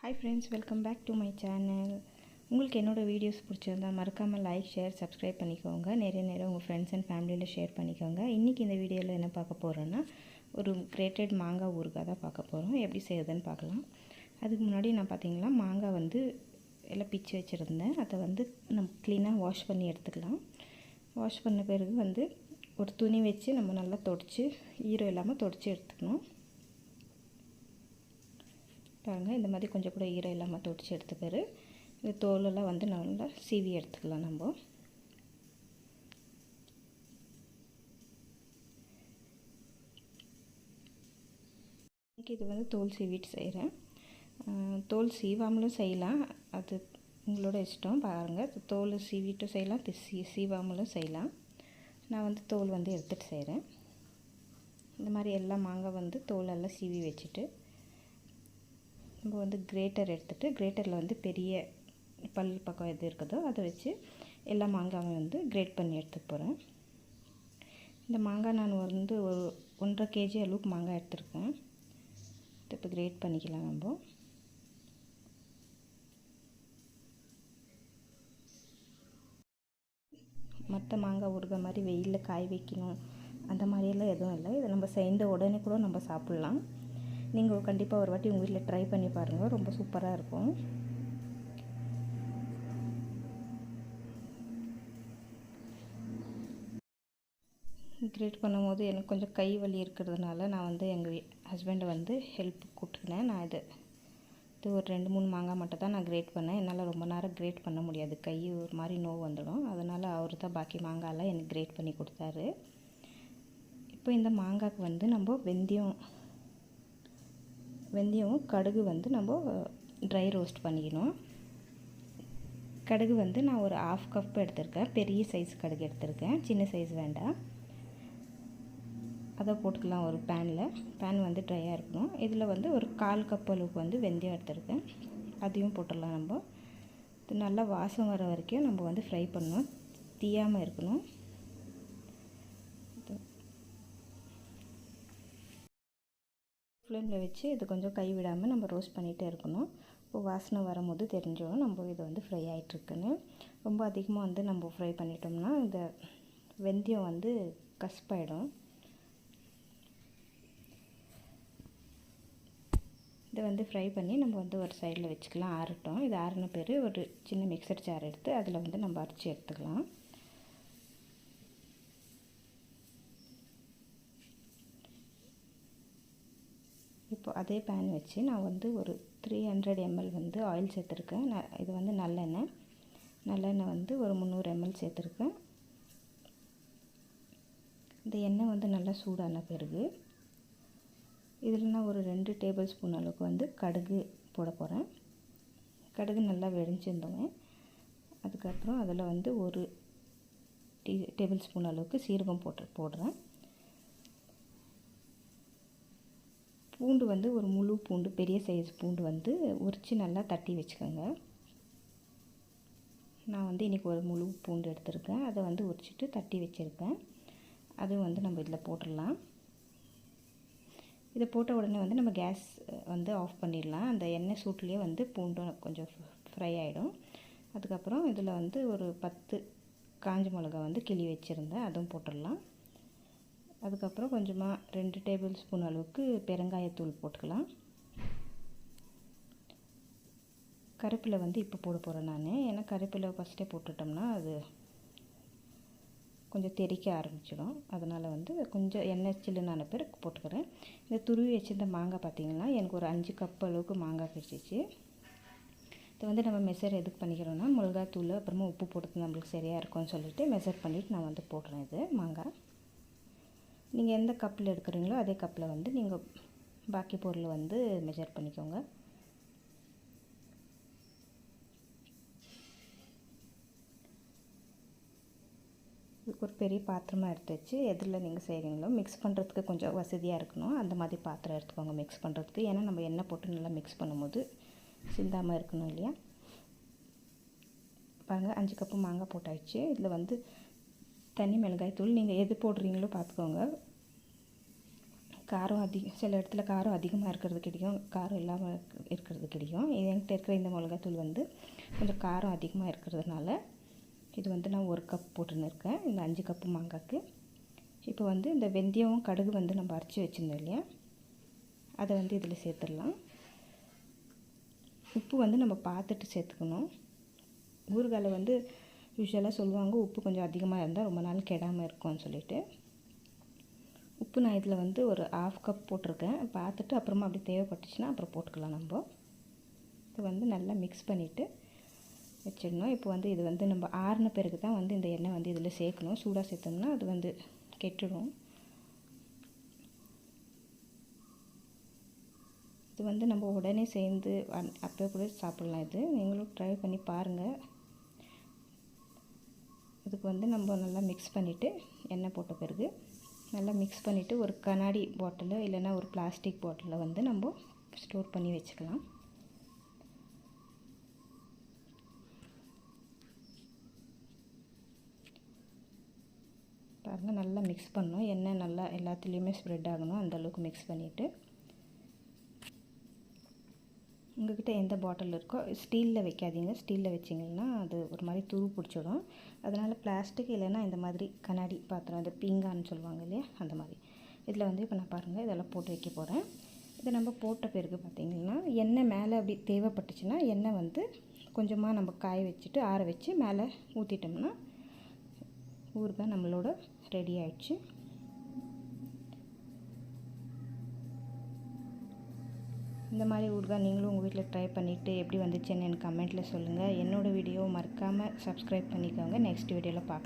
Hi friends, welcome back to my channel. உங்களுக்கு என்னோடய videos பிடிச்சிருந்தா மறக்காமல் லைக், ஷேர், சப்ஸ்கிரைப் பண்ணிக்கோங்க. நிறைய உங்கள் ஃப்ரெண்ட்ஸ் அண்ட் ஃபேமிலியில் ஷேர் பண்ணிக்கோங்க. இன்றைக்கி இந்த வீடியோவில் என்ன பார்க்க போகிறோன்னா, ஒரு கிரேட்டட் மாங்காய் ஊறுகாய் தான் பார்க்க போகிறோம். எப்படி செய்யுதுன்னு பார்க்கலாம். அதுக்கு முன்னாடி நான் பார்த்தீங்கன்னா மாங்காய் வந்து எல்லாம் பிச்சு வச்சுருந்தேன். அதை வந்து நம்ம க்ளீனாக வாஷ் பண்ணி எடுத்துக்கலாம். வாஷ் பண்ண பிறகு வந்து ஒரு துணி வச்சு நம்ம நல்லா தொடச்சி ஈரம் இல்லாமல் தொடச்சி எடுத்துக்கணும். பாருங்கள், இந்த மாதிரி கொஞ்சம் கூட ஈரம் இல்லாமல் தொடச்சி எடுத்த பிறகு இந்த தோலெல்லாம் வந்து நல்லா சீவி எடுத்துக்கலாம். நம்ம இது வந்து தோல் சீவிட்டு செய்கிறேன். தோல் சீவாமலும் செய்யலாம், அது உங்களோட இஷ்டம். பாருங்கள், தோல் சீவிட்டும் செய்யலாம், சீவாமலும் செய்யலாம். நான் வந்து தோல் வந்து எடுத்துகிட்டு செய்கிறேன். இந்த மாதிரி எல்லா மாங்காய் வந்து தோலெல்லாம் சீவி வச்சுட்டு நம்ம வந்து கிரேட்டர் எடுத்துகிட்டு, கிரேட்டரில் வந்து பெரிய பல் பக்கம் எது இருக்குதோ அதை வச்சு எல்லா மாங்காயும் வந்து கிரேட் பண்ணி எடுத்துக்க போகிறேன். இந்த மாங்காய் நான் வந்து ஒரு 1.5 kg அளவுக்கு மாங்காய் எடுத்துருக்கேன். இப்போ கிரேட் பண்ணிக்கலாம். நம்ம மற்ற மாங்காய் ஊறுகாய் மாதிரி வெயிலில் காய வைக்கணும் அந்த மாதிரியெல்லாம் எதுவும் இல்லை. இதை நம்ம செய்த உடனே கூட நம்ம சாப்பிட்லாம். நீங்கள் கண்டிப்பாக ஒரு வாட்டி உங்கள் வீட்டில் ட்ரை பண்ணி பாருங்கள், ரொம்ப சூப்பராக இருக்கும். கிரேட் பண்ணும்போது எனக்கு கொஞ்சம் கை வலி இருக்கிறதுனால நான் வந்து எங்கள் ஹஸ்பண்டை வந்து ஹெல்ப் கூப்பிட்டுக்கினேன். நான் இது ஒரு 2-3 மாங்காய் மட்டும் தான் நான் கிரேட் பண்ணேன். என்னால் ரொம்ப நேரம் கிரேட் பண்ண முடியாது, கை ஒரு மாதிரி நோவு வந்துடும். அதனால் அவர் தான் பாக்கி மாங்காயெல்லாம் எனக்கு கிரேட் பண்ணி கொடுத்தாரு. இப்போ இந்த மாங்காய்க்கு வந்து நம்ம வெந்தயம் கடுகு வந்து நம்ம ட்ரை ரோஸ்ட் பண்ணிக்கணும். கடுகு வந்து நான் ஒரு 1/2 கப் எடுத்திருக்கேன். பெரிய சைஸ் கடுகு எடுத்திருக்கேன், சின்ன சைஸ் வேண்டாம். அதை போட்டுக்கலாம் ஒரு பேன் வந்து ட்ரையாக இருக்கணும். இதில் வந்து ஒரு 1/4 கப் அளவுக்கு வந்து வெந்தயம் எடுத்திருக்கேன், அதையும் போட்டுடலாம். நம்ம இது நல்லா வாசம் வர வரைக்கும் நம்ம வந்து ஃப்ரை பண்ணணும், தீயாமல் இருக்கணும். ஃப்ளேமில் வச்சு இது கொஞ்சம் கை விடாமல் நம்ம ரோஸ்ட் பண்ணிகிட்டே இருக்கணும். இப்போ வாசனை வரும்போது தெரிஞ்சிடும் நம்ம இது வந்து ஃப்ரை ஆகிட்டுருக்குன்னு. ரொம்ப அதிகமாக வந்து நம்ம ஃப்ரை பண்ணிட்டோம்னா இந்த வெந்தயம் வந்து கசப்பாயிடும். இதை வந்து ஃப்ரை பண்ணி நம்ம வந்து ஒரு சைடில் வச்சுக்கலாம், ஆறட்டும். இது ஆறின பிறகு ஒரு சின்ன மிக்சர் ஜார் எடுத்து அதில் வந்து நம்ம அரைச்சி எடுத்துக்கலாம். இப்போ அதே பேன் வச்சு நான் வந்து ஒரு 300 ml வந்து ஆயில் சேர்த்துருக்கேன். இது வந்து நல்லெண்ணெய் வந்து ஒரு 300 ml சேர்த்துருக்கேன். இந்த எண்ணெய் வந்து நல்லா சூடான பிறகு இதில் நான் ஒரு 2 டேபிள் ஸ்பூன் அளவுக்கு வந்து கடுகு போட போகிறேன். கடுகு நல்லா வெடிஞ்சிருந்தோங்க. அதுக்கப்புறம் அதில் வந்து ஒரு டேபிள் ஸ்பூன் அளவுக்கு சீரகம் போடுறேன். பூண்டு வந்து ஒரு முழு பூண்டு, பெரிய சைஸ் பூண்டு வந்து உரித்து நல்லா தட்டி வச்சுக்கோங்க. நான் வந்து இன்றைக்கி ஒரு முழு பூண்டு எடுத்திருக்கேன், அதை வந்து உரிச்சிட்டு தட்டி வச்சுருக்கேன். அதுவும் வந்து நம்ம இதில் போட்டுடலாம். இதை போட்ட உடனே வந்து நம்ம கேஸ் வந்து ஆஃப் பண்ணிடலாம். அந்த எண்ணெய் சூட்லேயே வந்து பூண்டும் கொஞ்சம் ஃப்ரை ஆகிடும். அதுக்கப்புறம் இதில் வந்து ஒரு 10 காஞ்ச மிளகா வந்து கிள்ளி வச்சுருந்தேன், அதுவும் போட்டுடலாம். அதுக்கப்புறம் கொஞ்சமாக 2 டேபிள் ஸ்பூன் அளவுக்கு பெருங்காயத்தூள் போட்டுக்கலாம். கருவேப்பிலை வந்து இப்போ போட போகிறேன் நான், ஏன்னா கருவேப்பிலை ஃபஸ்ட்டே போட்டுட்டோம்னா அது கொஞ்சம் தெறிக்க ஆரம்பிச்சிடும். அதனால் வந்து கொஞ்சம் எண்ணெய் சில்லுனான பிறகு போட்டுக்கிறேன். இந்த துருவி வச்சுருந்த மாங்காய் பார்த்திங்கன்னா எனக்கு ஒரு 5 கப் அளவுக்கு மாங்காய் கிடச்சிச்சு. இதை வந்து நம்ம மெஷர் எதுக்கு பண்ணிக்கிறோன்னா, மிளகாத்தூள் அப்புறமா உப்பு போட்டு நம்மளுக்கு சரியாக இருக்கும்னு சொல்லிவிட்டு மெஷர் பண்ணிவிட்டு நான் வந்து போடுறேன். இது மாங்காய் நீங்கள் எந்த கப்பில் எடுக்கிறீங்களோ அதே கப்பில் வந்து நீங்கள் பாக்கி பொருள் வந்து மெஷர் பண்ணிக்கோங்க. இதுக்கு ஒரு பெரிய பாத்திரமாக எடுத்து வச்சு எதில் நீங்கள் செய்கிறீங்களோ மிக்ஸ் பண்ணுறதுக்கு கொஞ்சம் வசதியாக இருக்கணும், அந்த மாதிரி பாத்திரம் எடுத்துக்கோங்க மிக்ஸ் பண்ணுறதுக்கு. ஏன்னா நம்ம எண்ணெய் போட்டு நல்லா மிக்ஸ் பண்ணும்போது சிந்தாமல் இருக்கணும் இல்லையா. பாருங்கள், 5 கப்பு மாங்காய் போட்டாச்சு. இதில் வந்து தனி மிளகாய் தூள் நீங்கள் எது போடுறீங்களோ பார்த்துக்கோங்க. காரம் சில இடத்துல காரம் அதிகமாக இருக்கிறது கிடைக்கும், காரம் இல்லாமல் இருக்கிறது கிடைக்கும். இது என்கிட்ட இருக்கிற இந்த மிளகாத்தூள் வந்து கொஞ்சம் காரம் அதிகமாக இருக்கிறதுனால இது வந்து நான் 1 கப் போட்டுன்னு இருக்கேன் இந்த 5 கப்பு மாங்காய்க்கு. இப்போ வந்து இந்த வெந்தயம் கடுகு வந்து நம்ம அரைச்சி வச்சுருந்தோம் இல்லையா, அதை வந்து இதில் சேர்த்துடலாம். உப்பு வந்து நம்ம பார்த்துட்டு சேர்த்துக்கணும். ஊறுகாயில் வந்து யூஸ்வலாக சொல்லுவாங்க உப்பு கொஞ்சம் அதிகமாக இருந்தால் ரொம்ப நாள் கெடாமல் இருக்கும்னு சொல்லிட்டு. உப்பு நான் இதில் வந்து ஒரு 1/2 கப் போட்டிருக்கேன். பார்த்துட்டு அப்புறமா அப்படி தேவைப்பட்டுச்சுன்னா அப்புறம் போட்டுக்கலாம். நம்ம இது வந்து நல்லா மிக்ஸ் பண்ணிவிட்டு வச்சிடணும். இப்போ வந்து இது வந்து நம்ம ஆறின பிறகு தான் வந்து இந்த எண்ணெய் வந்து இதில் சேர்க்கணும். சூடாக சேர்த்தோம்னா அது வந்து கெட்டுடும். இது வந்து நம்ம உடனே சேர்ந்து அப்போ கூட சாப்பிட்லாம். இது நீங்களும் ட்ரை பண்ணி பாருங்கள். இதுக்கு வந்து நம்ம நல்லா மிக்ஸ் பண்ணிவிட்டு எண்ணெய் போட்ட பிறகு நல்லா மிக்ஸ் பண்ணிவிட்டு ஒரு கண்ணாடி பாட்டிலோ இல்லைன்னா ஒரு பிளாஸ்டிக் பாட்டிலில் வந்து நம்ம ஸ்டோர் பண்ணி வச்சுக்கலாம். பாருங்கள், நல்லா மிக்ஸ் பண்ணணும். எண்ணெய் நல்லா எல்லாத்துலேயுமே ஸ்ப்ரெட் ஆகணும். அந்தளவுக்கு மிக்ஸ் பண்ணிவிட்டு உங்கள்கிட்ட எந்த பாட்டில் இருக்கோ ஸ்டீலில் வைக்காதீங்க. ஸ்டீலில் வச்சிங்கன்னா அது ஒரு மாதிரி துரு பிடிச்சிடும். அதனால் பிளாஸ்டிக் இல்லைன்னா இந்த மாதிரி கண்ணாடி பாத்திரம், அது பீங்கான்னு சொல்லுவாங்க இல்லையா, அந்த மாதிரி இதில் வந்து இப்போ நான் பாருங்கள் இதெல்லாம் போட்டு வைக்க போகிறேன். இதை நம்ம போட்ட பிறகு பார்த்திங்கன்னா எண்ணெய் மேலே அப்படி தேவைப்பட்டுச்சுன்னா எண்ணெய் வந்து கொஞ்சமாக நம்ம காய வச்சுட்டு ஆற வச்சு மேலே ஊற்றிட்டோம்னா ஊறுகாய் நம்மளோட ரெடி ஆயிடுச்சு. இந்த மாதிரி ஊறுகாய் நீங்களும் உங்கள் வீட்டில் ட்ரை பண்ணிவிட்டு எப்படி வந்துச்சுன்னு எனக்கு கமெண்ட்டில் சொல்லுங்கள். என்னோடய வீடியோ மறக்காமல் சப்ஸ்கிரைப் பண்ணிக்கோங்க. நெக்ஸ்ட் வீடியோவில் பார்க்கலாம்.